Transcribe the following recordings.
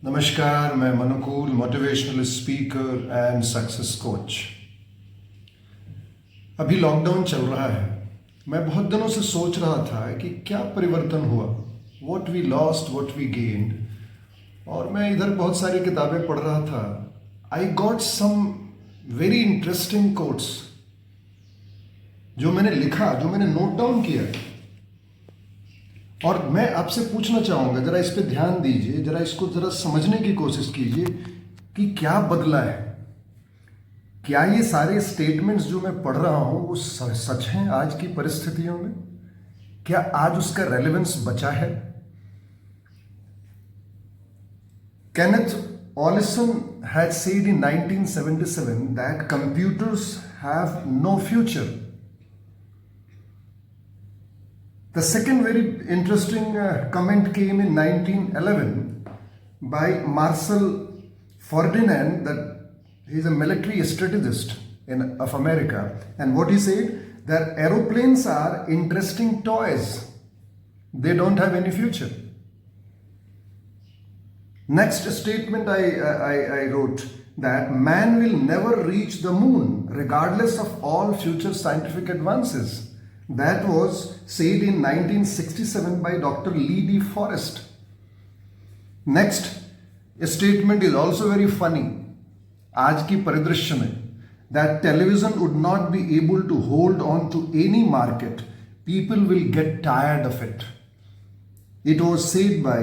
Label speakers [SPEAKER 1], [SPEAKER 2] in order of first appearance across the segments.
[SPEAKER 1] नमस्कार, मैं Manukul, motivational speaker and success coach. अभी लॉकडाउन चल रहा है। मैं बहुत दिनों से सोच रहा था कि क्या परिवर्तन हुआ, what we lost, what we gained. और मैं इधर बहुत सारी किताबें पढ़ रहा था। I got some very interesting quotes जो मैंने लिखा, जो मैंने नोट डाउन किया। और मैं आपसे पूछना चाहूँगा, ज़रा इस पे ध्यान दीजिए, ज़रा इसको ज़रा समझने की कोशिश कीजिए कि क्या बदला है। क्या ये सारे स्टेटमेंट्स जो मैं पढ़ रहा हूँ वो सच हैं आज की परिस्थितियों में? क्या आज उसका रेलेवेंस बचा है? Kenneth Olison had said in 1977 that computers have no future. The second very interesting comment came in 1911 by Marcel Ferdinand, that he is a military strategist of America, and what he said, that aeroplanes are interesting toys, they don't have any future. Next statement I wrote, that man will never reach the moon regardless of all future scientific advances. That was said in 1967 by Dr. Lee D. Forrest. Next statement is also very funny. आज की परिदृश्य में, that television would not be able to hold on to any market. People will get tired of it. It was said by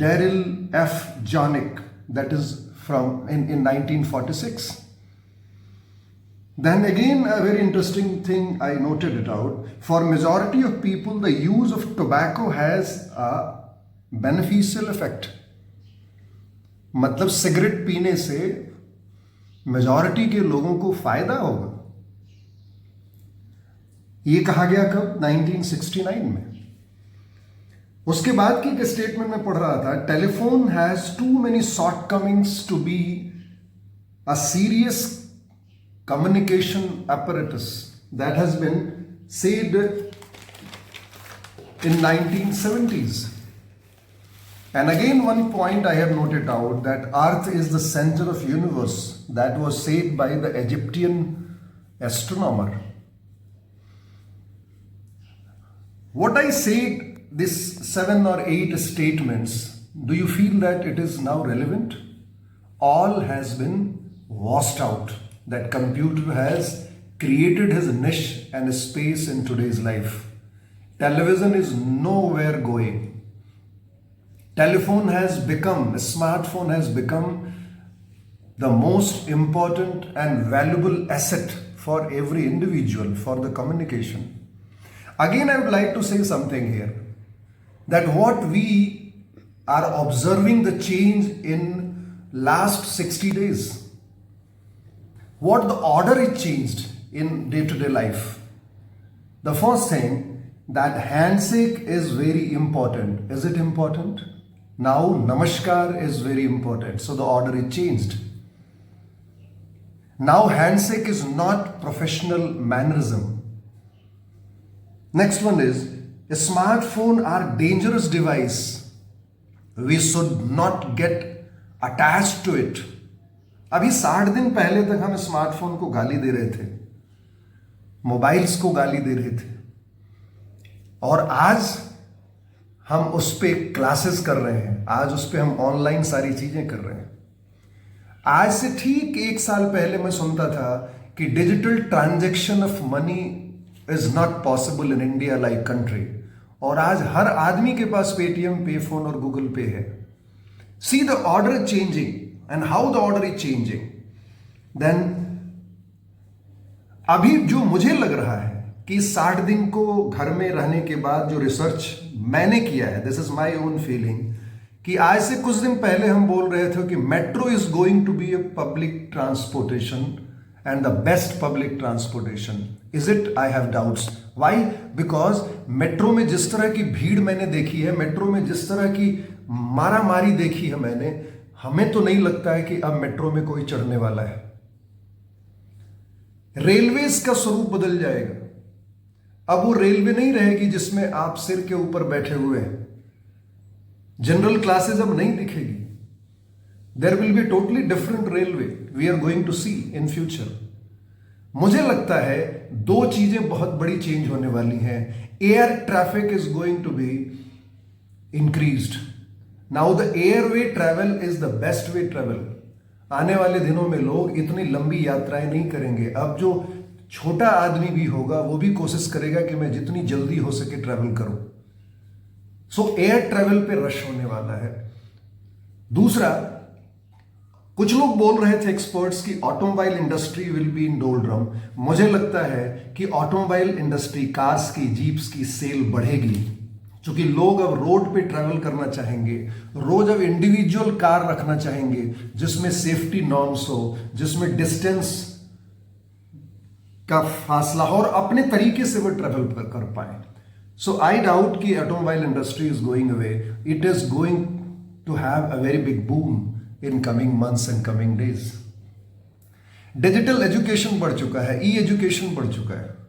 [SPEAKER 1] Daryl F. Janik, that is from in 1946. Then again, a very interesting thing, I noted it out. For majority of people, the use of tobacco has a beneficial effect. मतलब cigarette पीने से majority के लोगों को फायदा होगा। ये कहा गया कब? 1969 में। उसके बाद की एक स्टेटमेंट में पढ़ रहा था, telephone has too many shortcomings to be a serious communication apparatus. That has been said in 1970s. And again, one point I have noted out, that earth is the center of universe. That was said by the Egyptian astronomer. What I said, these 7 or 8 statements, do you feel that it is now relevant? All has been washed out. That computer has created his niche and space in today's life. Television is nowhere going. Smartphone has become the most important and valuable asset for every individual for the communication. Again, I would like to say something here, that what we are observing the change in last 60 days. What the order is changed in day-to-day life. The first thing, that handshake is very important. Is it important? Now namaskar is very important. So the order is changed. Now handshake is not professional mannerism. Next one is, smartphone are dangerous device. We should not get attached to it. अभी 60 दिन पहले तक हम smartphone को गाली दे रहे थे, mobiles को गाली दे रहे थे, और आज हम उस पे क्लासेस कर रहे हैं, आज उस पे हम ऑनलाइन सारी चीजें कर रहे हैं। आज से ठीक 1 साल पहले मैं सुनता था कि digital transaction of money is not possible in India like country, और आज हर आदमी के पास पेटीएम, पे फोन और गूगल पे है। See the order changing and how the order is changing. Then अभी जो मुझे लग रहा है कि 60 दिन को घर में रहने के बाद जो रिसर्च मैंने किया है, this is my own feeling, कि आज से कुछ दिन पहले हम बोल रहे थे कि metro is going to be a public transportation and the best public transportation. Is it? I have doubts. Why? Because metro में जिस तरह की भीड़ मैंने देखी है, मेट्रो में जिस तरह की मारामारी देखी है मैंने, हमें तो नहीं लगता है कि अब मेट्रो में कोई चढ़ने वाला है। रेलवेज का स्वरूप बदल जाएगा। अब वो रेलवे नहीं रहेगी जिसमें आप सिर के ऊपर बैठे हुए हैं। जनरल क्लासेस अब नहीं दिखेगी। There will be totally different railway we are going to see in future. मुझे लगता है दो चीजें बहुत बड़ी चेंज होने वाली हैं। Air traffic is going to be increased. Now the airway travel is the best way travel. आने वाले दिनों में लोग इतनी लंबी यात्राएं नहीं करेंगे। अब जो छोटा आदमी भी होगा वो भी कोशिश करेगा कि मैं जितनी जल्दी हो सके ट्रैवल करूं। सो एयर ट्रैवल पे रश होने वाला है। दूसरा, कुछ लोग बोल रहे थे एक्सपर्ट्स की automobile industry will be in doldrum. मुझे लगता है कि ऑटोमोबाइल इंडस्ट्री, कार्स की, जीप्स की सेल बढ़ेगी, क्योंकि लोग अब रोड पे ट्रैवल करना चाहेंगे। रोज अब इंडिविजुअल कार रखना चाहेंगे जिसमें सेफ्टी नॉर्म्स हो, जिसमें डिस्टेंस का फासला हो और अपने तरीके से वो ट्रैवल कर पाए। सो आई डाउट कि automobile industry is going away. It is going to have a very big boom in coming months and coming days. Digital education बढ़ चुका है, ई एजुकेशन बढ़ चुका है।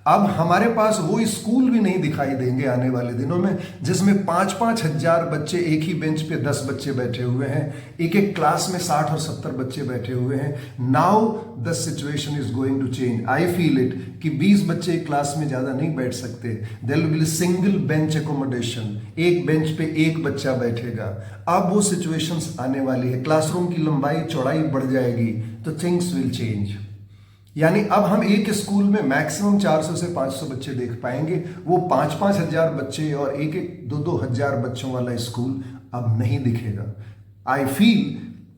[SPEAKER 1] अब हमारे पास वो स्कूल भी नहीं दिखाई देंगे आने वाले दिनों में जिसमें 5-5 हजार बच्चे एक ही बेंच पे 10 बच्चे बैठे हुए हैं, एक एक क्लास में 60 और 70 बच्चे बैठे हुए हैं। Now the situation is going to change. I feel it कि 20 बच्चे एक क्लास में ज्यादा नहीं बैठ सकते। There will be single bench accommodation, एक बेंच पे एक बच्चा बैठेगा। अब वो सिचुएशंस आने वाली है। क्लासरूम की लंबाई चौड़ाई बढ़ जाएगी, तो थिंग्स विल चेंज। यानी अब हम एक स्कूल में मैक्सिमम 400 से 500 बच्चे देख पाएंगे। वो 5-5 हजार बच्चे और एक 2-2 हजार बच्चों वाला स्कूल अब नहीं दिखेगा। आई फील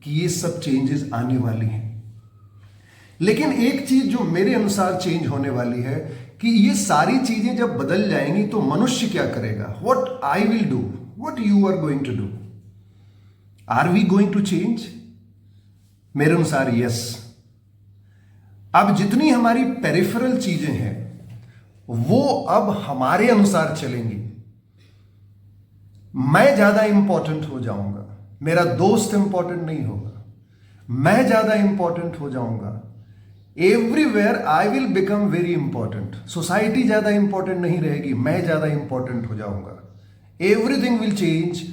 [SPEAKER 1] कि ये सब चेंजेस आने वाली हैं। लेकिन एक चीज जो मेरे अनुसार चेंज होने वाली है कि ये सारी चीजें जब बदल जाएंगी तो मनुष्य क्या करेगा। What I will do, what you are going to do. Are we going to change? मेरे अनुसार यस। अब जितनी हमारी पेरिफेरल चीजें हैं वो अब हमारे अनुसार चलेंगी। मैं ज्यादा इंपॉर्टेंट हो जाऊंगा, मेरा दोस्त इंपॉर्टेंट नहीं होगा, मैं ज्यादा इंपॉर्टेंट हो जाऊंगा। Everywhere I will become very important. Society ज्यादा इंपॉर्टेंट नहीं रहेगी, मैं ज्यादा इंपॉर्टेंट हो जाऊंगा। Everything will change.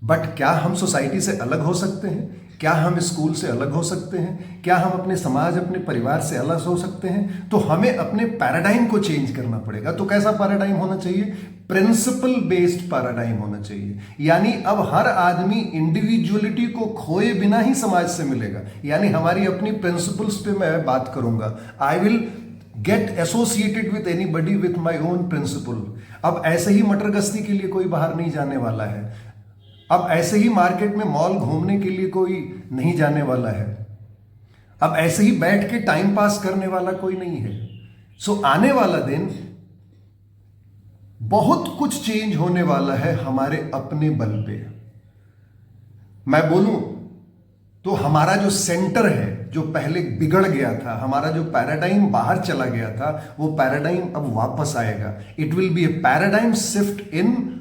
[SPEAKER 1] बट क्या हम सोसाइटी से अलग हो सकते हैं? क्या हम स्कूल से अलग हो सकते हैं? क्या हम अपने समाज, अपने परिवार से अलग हो सकते हैं? तो हमें अपने पैराडाइम को चेंज करना पड़ेगा। तो कैसा पैराडाइम होना चाहिए? प्रिंसिपल बेस्ड पैराडाइम होना चाहिए। यानी अब हर आदमी इंडिविजुअलिटी को खोए बिना ही समाज से मिलेगा। यानी हमारी अपनी प्रिंसिपल्स पे मैं बात करूंगा। I will get associated with anybody with my own principle. अब ऐसे ही मटर गश्ती के लिए कोई बाहर नहीं जाने वाला है। अब ऐसे ही मार्केट में मॉल घूमने के लिए कोई नहीं जाने वाला है। अब ऐसे ही बैठ के टाइम पास करने वाला कोई नहीं है। सो आने वाला दिन बहुत कुछ चेंज होने वाला है हमारे अपने बल पे। मैं बोलूं तो हमारा जो सेंटर है, जो पहले बिगड़ गया था, हमारा जो पैराडाइम बाहर चला गया था, वो पैराडाइम अब वापस आएगा। It will be A paradigm shift in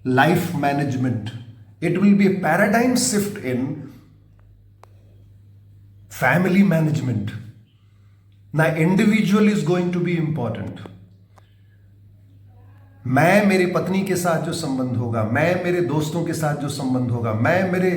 [SPEAKER 1] life management. It will be a paradigm shift in family management. Now individual is going to be important. मैं मेरी पत्नी के साथ जो संबंध होगा, मैं मेरे दोस्तों के साथ जो संबंध होगा, मैं मेरे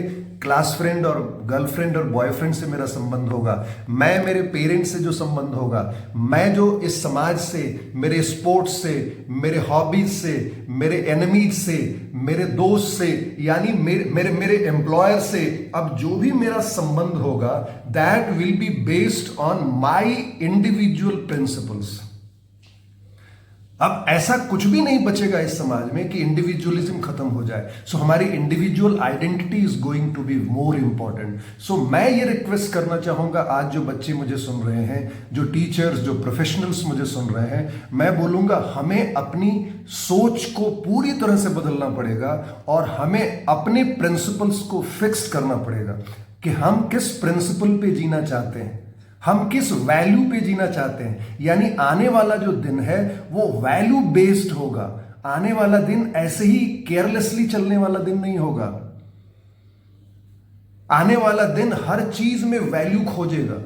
[SPEAKER 1] क्लास फ्रेंड और गर्लफ्रेंड और बॉयफ्रेंड से मेरा संबंध होगा, मैं मेरे पेरेंट्स से जो संबंध होगा, मैं जो इस समाज से, मेरे स्पोर्ट्स से, मेरे हॉबीज से, मेरे एनिमीज से, मेरे दोस्त से, यानी मेरे एम्प्लॉयर से, अब जो भी मेरा संबंध होगा, that will be based on my individual principles. अब ऐसा कुछ भी नहीं बचेगा इस समाज में कि इंडिविजुअलिज्म खत्म हो जाए। सो हमारी individual identity is going to be more important. So मैं ये रिक्वेस्ट करना चाहूंगा, आज जो बच्चे मुझे सुन रहे हैं, जो टीचर्स, जो प्रोफेशनल्स मुझे सुन रहे हैं, मैं बोलूंगा हमें अपनी सोच को पूरी तरह से बदलना पड़ेगा और हमें अपने प्रिंसिपल्स को फिक्स करना पड़ेगा कि हम किस प्रिंसिपल पे जीना चाहते हैं, हम किस वैल्यू पे जीना चाहते हैं। यानी आने वाला जो दिन है वो वैल्यू बेस्ड होगा। आने वाला दिन ऐसे ही केयरलेसली चलने वाला दिन नहीं होगा। आने वाला दिन हर चीज में वैल्यू खोजेगा।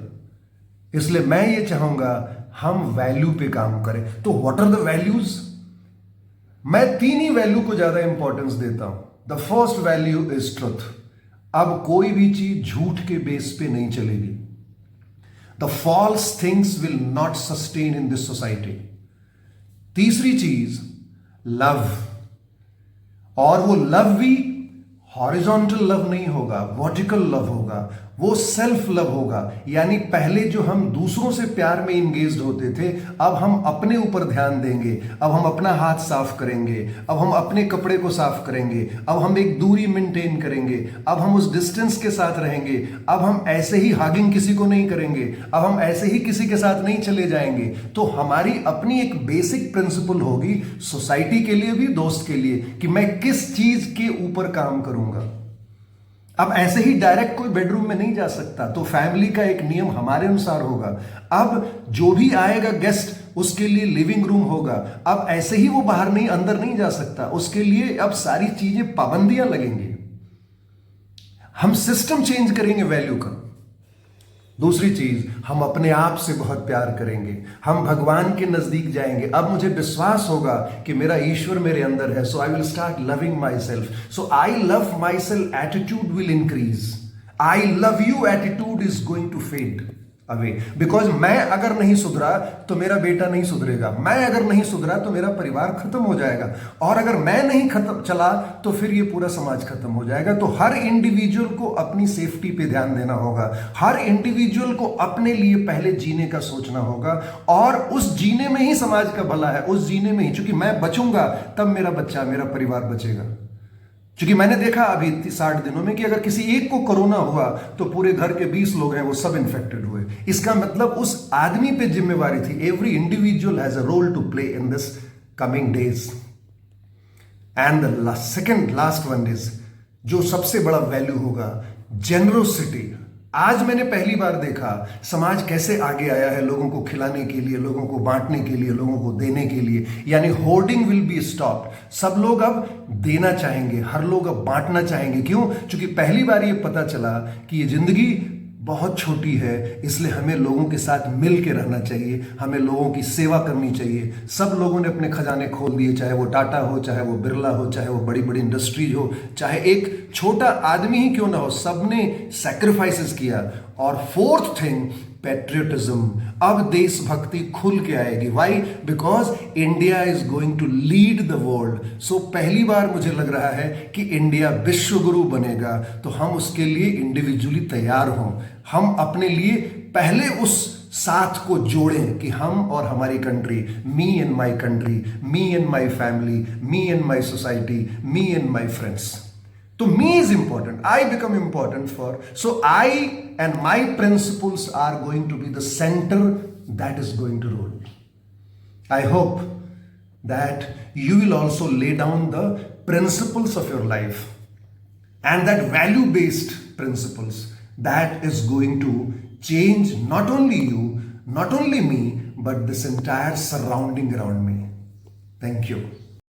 [SPEAKER 1] इसलिए मैं ये चाहूंगा हम वैल्यू पे काम करें। तो व्हाट आर द वैल्यूज? मैं 3 ही वैल्यू को ज्यादा इंपॉर्टेंस देता हूं। The first value is truth. अब कोई भी चीज झूठ के बेस पे नहीं चलेगी। The false things will not sustain in this society. तीसरी चीज लव, और वो लव भी हॉरिजॉन्टल लव नहीं होगा, वर्टिकल लव होगा, वो सेल्फ लव होगा। यानी पहले जो हम दूसरों से प्यार में इंगेज्ड होते थे, अब हम अपने ऊपर ध्यान देंगे, अब हम अपना हाथ साफ करेंगे, अब हम अपने कपड़े को साफ करेंगे, अब हम एक दूरी मेंटेन करेंगे, अब हम उस डिस्टेंस के साथ रहेंगे, अब हम ऐसे ही हागिंग किसी को नहीं करेंगे, अब हम ऐसे ही किसी के साथ नहीं चले जाएंगे। तो हमारी अपनी एक बेसिक प्रिंसिपल होगी सोसाइटी के लिए भी, दोस्त के लिए, कि मैं किस चीज के ऊपर काम करूंगा। अब ऐसे ही डायरेक्ट कोई बेडरूम में नहीं जा सकता, तो फैमिली का एक नियम हमारे अनुसार होगा। अब जो भी आएगा गेस्ट, उसके लिए लिविंग रूम होगा। अब ऐसे ही वो बाहर नहीं, अंदर नहीं जा सकता, उसके लिए अब सारी चीजें, पाबंदियां लगेंगी। हम सिस्टम चेंज करेंगे वैल्यू का। दूसरी चीज, हम अपने आप से बहुत प्यार करेंगे, हम भगवान के नजदीक जाएंगे। अब मुझे विश्वास होगा कि मेरा ईश्वर मेरे अंदर है, so I will start loving myself. So I love myself attitude will increase. I love you attitude is going to fade away, because मैं अगर नहीं सुधरा तो मेरा बेटा नहीं सुधरेगा, मैं अगर नहीं सुधरा तो मेरा परिवार खत्म हो जाएगा, और अगर मैं नहीं खत्म चला तो फिर ये पूरा समाज खत्म हो जाएगा। तो हर इंडिविजुअल को अपनी सेफ्टी पे ध्यान देना होगा, हर इंडिविजुअल को अपने लिए पहले जीने का सोचना होगा, और उस जीने में ही समाज का भला है, उस जीने में ही। क्योंकि मैं बचूंगा तब मेरा बच्चा, मेरा परिवार बचेगा। क्योंकि मैंने देखा अभी 60 दिनों में कि अगर किसी एक को कोरोना हुआ तो पूरे घर के 20 लोग हैं वो सब इन्फेक्टेड हुए। इसका मतलब उस आदमी पे जिम्मेवारी थी। Every individual has a role to play in this coming days. And the second last one is, जो सबसे बड़ा वैल्यू होगा, जेनरोसिटी। आज मैंने पहली बार देखा समाज कैसे आगे आया है लोगों को खिलाने के लिए, लोगों को बांटने के लिए, लोगों को देने के लिए। यानी होर्डिंग विल बी स्टॉप्ड। सब लोग अब देना चाहेंगे, हर लोग अब बांटना चाहेंगे। क्यों? क्योंकि पहली बार ये पता चला कि ये जिंदगी बहुत छोटी है, इसलिए हमें लोगों के साथ मिल के रहना चाहिए, हमें लोगों की सेवा करनी चाहिए। सब लोगों ने अपने खजाने खोल दिए, चाहे वो टाटा हो, चाहे वो बिरला हो, चाहे वो बड़ी बड़ी इंडस्ट्रीज हो, चाहे एक छोटा आदमी ही क्यों ना हो, सबने सैक्रिफाइसेस किया। और फोर्थ थिंग, पेट्रियटिज्म। अब देशभक्ति खुल के आएगी। Why? Because India is going to lead the world. So पहली बार मुझे लग रहा है कि इंडिया विश्व गुरु बनेगा, तो हम उसके लिए इंडिविजुअली तैयार हों। हम अपने लिए पहले उस साथ को जोड़ें कि हम और हमारी country, me and my country, me and my family, me and my society, me and my friends. So me is important. I become important so I and my principles are going to be the center that is going to rule. I hope that you will also lay down the principles of your life, and that value-based principles that is going to change not only you, not only me, but this entire surrounding around me. Thank you.